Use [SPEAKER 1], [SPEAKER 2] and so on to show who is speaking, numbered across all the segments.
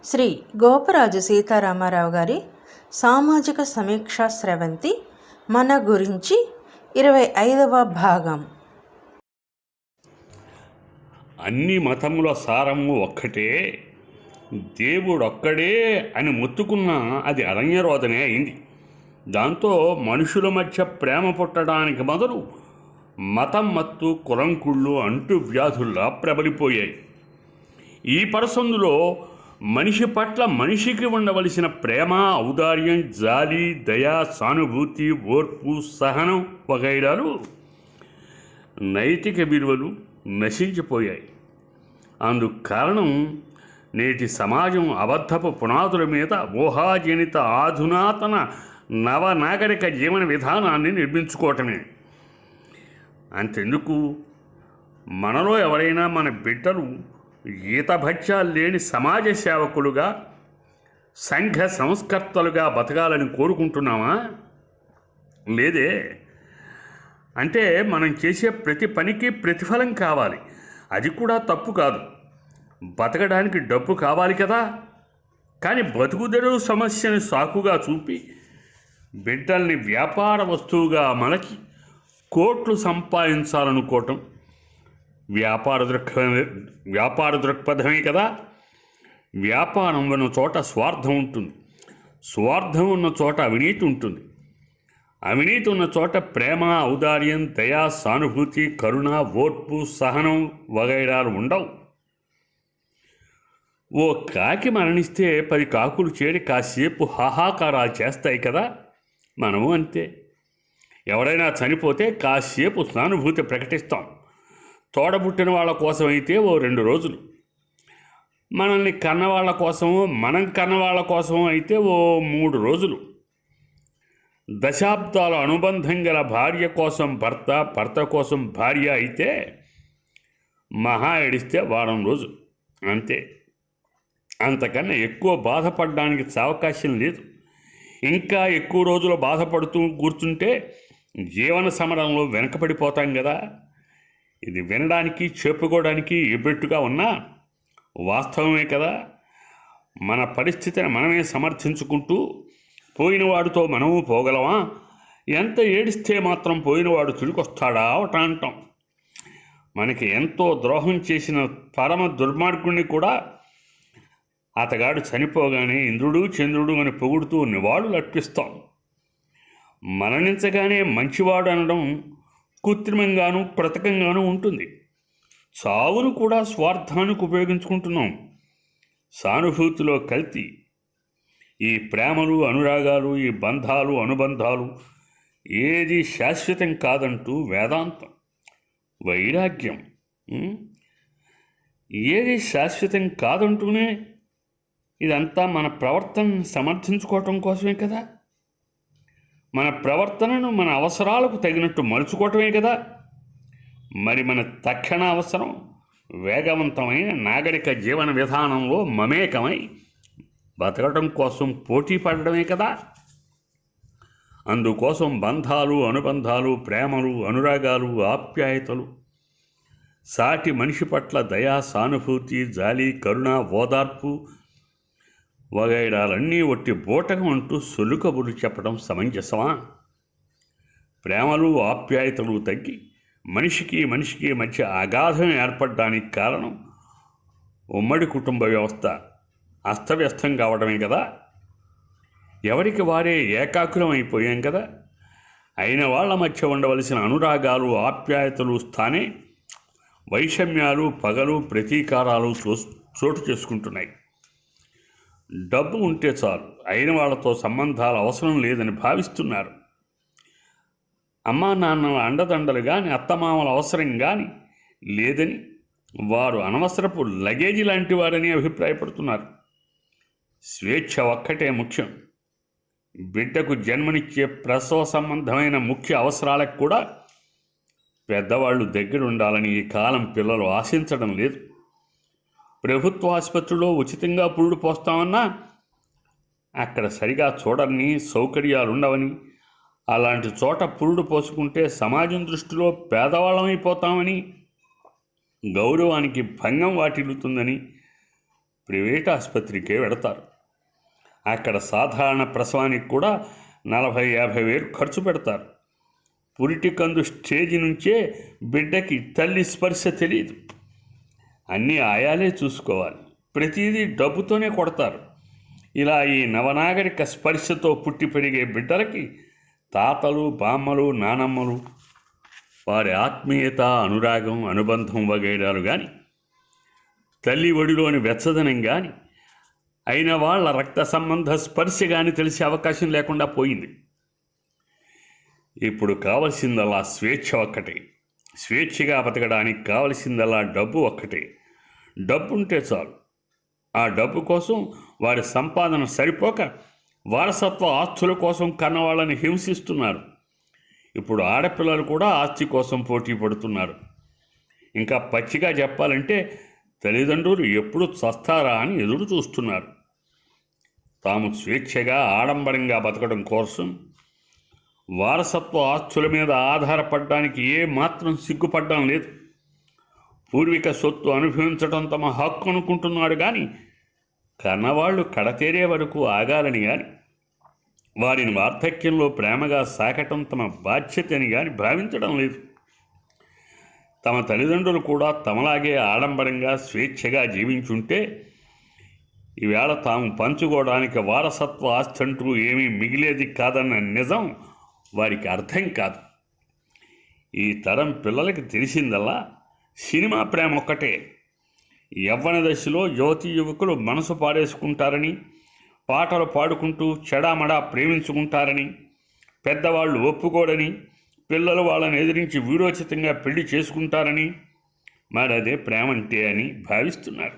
[SPEAKER 1] శ్రీ గోపరాజు సీతారామారావు గారి సామాజిక సమీక్షా స్రవంతి మన గురించి 25వ భాగం.
[SPEAKER 2] అన్ని మతముల సారము ఒక్కటే, దేవుడొక్కడే అని మొత్తుకున్నా అది అరణ్యరోధనే అయింది. దాంతో మనుషుల మధ్య ప్రేమ పుట్టడానికి మొదలు మతం మత్తు కులంకుళ్ళు అంటు వ్యాధుల్లా ప్రబలిపోయాయి. ఈ పరిసందులో మనిషి పట్ల మనిషికి ఉండవలసిన ప్రేమ, ఔదార్యం, జాలి, దయ, సానుభూతి, ఓర్పు, సహనం వగైరాలు నైతిక విలువలు నశించిపోయాయి. అందుకు కారణం నేటి సమాజం అబద్ధపు పునాదుల మీద ఊహాజనిత ఆధునాతన నవనాగరిక జీవన విధానాన్ని నిర్మించుకోవటమే. అంతెందుకు, మనలో ఎవరైనా మన బిడ్డలు ఈతభత్యాలు లేని సమాజ సేవకులుగా, సంఘ సంస్కర్తలుగా బతకాలని కోరుకుంటున్నామా? లేదే. అంటే మనం చేసే ప్రతి పనికి ప్రతిఫలం కావాలి, అది కూడా తప్పు కాదు. బతకడానికి డబ్బు కావాలి కదా. కానీ బతుకుదెరువు సమస్యను సాకుగా చూపి బిడ్డల్ని వ్యాపార వస్తువుగా మలచి కోట్లు సంపాదించాలనుకోవటం వ్యాపార దృక్పథమే కదా. వ్యాపారం ఉన్న చోట స్వార్థం ఉంటుంది, స్వార్థం ఉన్న చోట అవినీతి ఉంటుంది, అవినీతి ఉన్న చోట ప్రేమ, ఔదార్యం, దయ, సానుభూతి, కరుణ, ఓర్పు, సహనం వగైరాలు ఉండవు. ఓ కాకి మరణిస్తే 10 కాకులు చేరి కాసేపు హాహాకారాలు చేస్తాయి కదా. మనము అంతే. ఎవరైనా చనిపోతే కాసేపు సానుభూతి ప్రకటిస్తాం. తోడబుట్టిన వాళ్ళ కోసం అయితే ఓ 2 రోజులు, మనల్ని కన్నవాళ్ళ కోసమో మనం కన్నవాళ్ళ కోసమో అయితే ఓ 3 రోజులు, దశాబ్దాల అనుబంధం గల భార్య కోసం భర్త, భర్త కోసం భార్య అయితే మహా ఏడిస్తే వారం రోజులు అంతే. అంతకన్నా ఎక్కువ బాధపడడానికి అవకాశం లేదు. ఇంకా ఎక్కువ రోజులు బాధపడుతూ కూర్చుంటే జీవన సమరంలో వెనకపడిపోతాం కదా. ఇది వినడానికి, చెప్పుకోవడానికి ఎబ్బెట్టుగా ఉన్నా వాస్తవమే కదా. మన పరిస్థితిని మనమే సమర్థించుకుంటూ పోయినవాడితో మనము పోగలమా? ఎంత ఏడిస్తే మాత్రం పోయినవాడు తిరిగొస్తాడా అంటాం. మనకి ఎంతో ద్రోహం చేసిన పరమ దుర్మార్గుణ్ణి కూడా అతగాడు చనిపోగానే ఇంద్రుడు చంద్రుడు అని పొగుడుతూ నివాళులు అర్పిస్తాం. మరణించగానే మంచివాడు అనడం కృత్రిమంగానూ కృతకంగానూ ఉంటుంది. చావును కూడా స్వార్థానికి ఉపయోగించుకుంటున్నాం. సానుభూతిలో కల్తీ. ఈ ప్రేమలు, అనురాగాలు, ఈ బంధాలు, అనుబంధాలు ఏది శాశ్వతం కాదంటూ వేదాంతం. వైరాగ్యం ఏది శాశ్వతం కాదంటూనే ఇదంతా మన ప్రవర్తనను సమర్థించుకోవటం కోసమే కదా. మన ప్రవర్తనను మన అవసరాలకు తగినట్టు మలుచుకోవటమే కదా. మరి మన తక్షణ అవసరం వేగవంతమైన నాగరిక జీవన విధానంలో మమేకమై బతకడం కోసం పోటీ పడడమే కదా. అందుకోసం బంధాలు, అనుబంధాలు, ప్రేమలు, అనురాగాలు, ఆప్యాయతలు, సాటి మనిషి పట్ల దయా, సానుభూతి, జాలి, కరుణ, ఓదార్పు వగైరాలన్నీ ఒట్టి బూటకం అంటూ సొల్లుకబుర్లు చెప్పడం సమంజసమా? ప్రేమలు, ఆప్యాయతలు తగ్గి మనిషికి మధ్య అగాధం ఏర్పడడానికి కారణం ఉమ్మడి కుటుంబ వ్యవస్థ అస్తవ్యస్తం కావడమే కదా. ఎవరికి వారే ఏకాకులం అయిపోయాం కదా. అయిన వాళ్ళ మధ్య ఉండవలసిన అనురాగాలు, ఆప్యాయతలు స్థానే వైషమ్యాలు, పగలు, ప్రతీకారాలు చోటు చేసుకుంటున్నాయి. డబ్బు ఉంటే చాలు, అయిన వాళ్ళతో సంబంధాలు అవసరం లేదని భావిస్తున్నారు. అమ్మా నాన్నల అండదండలు కానీ, అత్తమామల అవసరం కానీ లేదని వారు అనవసరపు లగేజీ లాంటి వారని అభిప్రాయపడుతున్నారు. స్వేచ్ఛ ఒక్కటే ముఖ్యం. బిడ్డకు జన్మనిచ్చే ప్రసవ సంబంధమైన ముఖ్య అవసరాలకు కూడా పెద్దవాళ్ళు దగ్గరుండాలని ఈ కాలం పిల్లలు ఆశించడం లేదు. ప్రభుత్వ ఆసుపత్రిలో ఉచితంగా పురుడు పోస్తామన్నా అక్కడ సరిగా చూడని, సౌకర్యాలుండవని, అలాంటి చోట పురుడు పోసుకుంటే సమాజం దృష్టిలో పేదవాళ్ళమైపోతామని, గౌరవానికి భంగం వాటిల్లుతుందని ప్రైవేట్ ఆసుపత్రికే వెడతారు. అక్కడ సాధారణ ప్రసవానికి కూడా 40-50 వేలు ఖర్చు పెడతారు. పురిటికందు స్టేజి నుంచే బిడ్డకి తల్లి స్పర్శ తెలియదు. అన్నీ ఆయాలే చూసుకోవాలి. ప్రతిదీ డబ్బుతోనే కొడతారు. ఇలా ఈ నవనాగరిక స్పర్శతో పుట్టి పెరిగే బిడ్డలకి తాతలు, బామ్మలు, నానమ్మలు వారి ఆత్మీయత, అనురాగం, అనుబంధం వగైరాలు కానీ, తల్లి ఒడిలోని వెచ్చదనం కానీ, అయిన వాళ్ళ రక్త సంబంధ స్పర్శ కానీ తెలిసే అవకాశం లేకుండా పోయింది. ఇప్పుడు కావలసిందల్లా స్వేచ్ఛ ఒక్కటే. స్వేచ్ఛగా బతకడానికి కావలసిందల్లా డబ్బు ఒక్కటే. డబ్బు ఉంటే చాలు. ఆ డబ్బు కోసం వారి సంపాదన సరిపోక వారసత్వ ఆస్తుల కోసం కన్నవాళ్ళని హింసిస్తున్నారు. ఇప్పుడు ఆడపిల్లలు కూడా ఆస్తి కోసం పోటీ పడుతున్నారు. ఇంకా పచ్చిగా చెప్పాలంటే తల్లిదండ్రులు ఎప్పుడు చస్తారా అని ఎదురు చూస్తున్నారు. తాము స్వేచ్ఛగా ఆడంబరంగా బతకడం కోసం వారసత్వ ఆస్తుల మీద ఆధారపడడానికి ఏ మాత్రం సిగ్గుపడడం లేదు. పూర్వీక సొత్తు అనుభవించడం తమ హక్కు అనుకుంటున్నాడు కానీ కన్నవాళ్ళు కడతేరే వరకు ఆగాలని కానీ, వారిని వార్ధక్యంలో ప్రేమగా సాకటం తమ బాధ్యతని కానీ భావించడం లేదు. తమ తల్లిదండ్రులు కూడా తమలాగే ఆడంబరంగా స్వేచ్ఛగా జీవించుంటే ఈవేళ తాము పంచుకోవడానికి వారసత్వ ఆస్తి అంటూ ఏమీ మిగిలేది కాదన్న నిజం వారికి అర్థం కాదు. ఈ తరం పిల్లలకి తెలిసిందల్లా సినిమా ప్రేమ ఒక్కటే. యవ్వన దశలో యువతీ యువకులు మనసు పారేసుకుంటారని, పాటలు పాడుకుంటూ చెడామడా ప్రేమించుకుంటారని, పెద్దవాళ్ళు ఒప్పుకోడని, పిల్లలు వాళ్ళని ఎదిరించి వీరోచితంగా పెళ్లి చేసుకుంటారని, మరి అదే ప్రేమంటే అని భావిస్తున్నారు.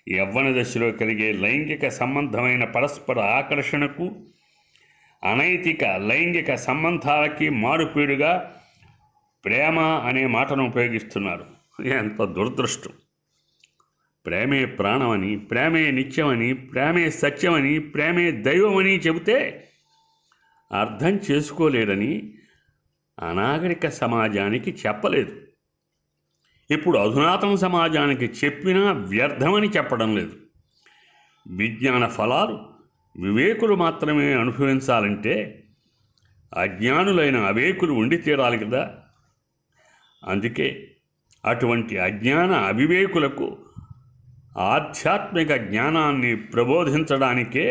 [SPEAKER 2] యవ్వన దశలో కలిగే లైంగిక సంబంధమైన పరస్పర ఆకర్షణకు, అనైతిక లైంగిక సంబంధాలకి మారుపేరుగా ప్రేమ అనే మాటను ఉపయోగిస్తున్నారు. ఎంత దురదృష్టం! ప్రేమే ప్రాణమని, ప్రేమే నిత్యమని, ప్రేమే సత్యమని, ప్రేమే దైవమని చెబితే అర్థం చేసుకోలేడని అనాగరిక సమాజానికి చెప్పలేదు. ఇప్పుడు అధునాతన సమాజానికి చెప్పినా వ్యర్థమని చెప్పడం లేదు. విజ్ఞాన ఫలాలు వివేకులు మాత్రమే అనుభవించాలంటే అజ్ఞానులైన అవేకులు ఉండి తీరాలి కదా. అందుకే అటువంటి అజ్ఞాన అవివేకులకు ఆధ్యాత్మిక జ్ఞానాన్ని ప్రబోధించడానికే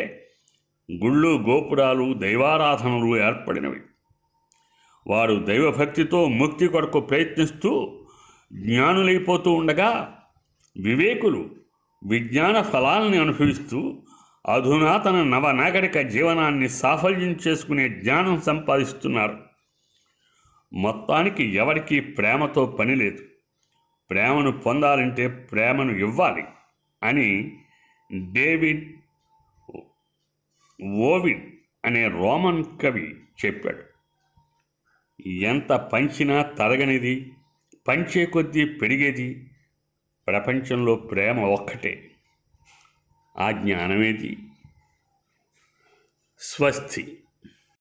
[SPEAKER 2] గుళ్ళు, గోపురాలు, దైవారాధనలు ఏర్పడినవి. వారు దైవభక్తితో ముక్తి కొరకు ప్రయత్నిస్తూ జ్ఞానులైపోతూ ఉండగా, వివేకులు విజ్ఞాన ఫలాల్ని అనుభవిస్తూ అధునాతన నవనాగరిక జీవనాన్ని సాఫల్యం చేసుకునే జ్ఞానం సంపాదిస్తున్నారు. మొత్తానికి ఎవరికీ ప్రేమతో పని లేదు. ప్రేమను పొందాలంటే ప్రేమను ఇవ్వాలి అని డేవిడ్ ఓవిడ్ అనే రోమన్ కవి చెప్పాడు. ఎంత పంచినా తరగనిది, పంచే కొద్దీ పెరిగేది ప్రపంచంలో ప్రేమ ఒక్కటే. ఆ జ్ఞానమేది. స్వస్తి.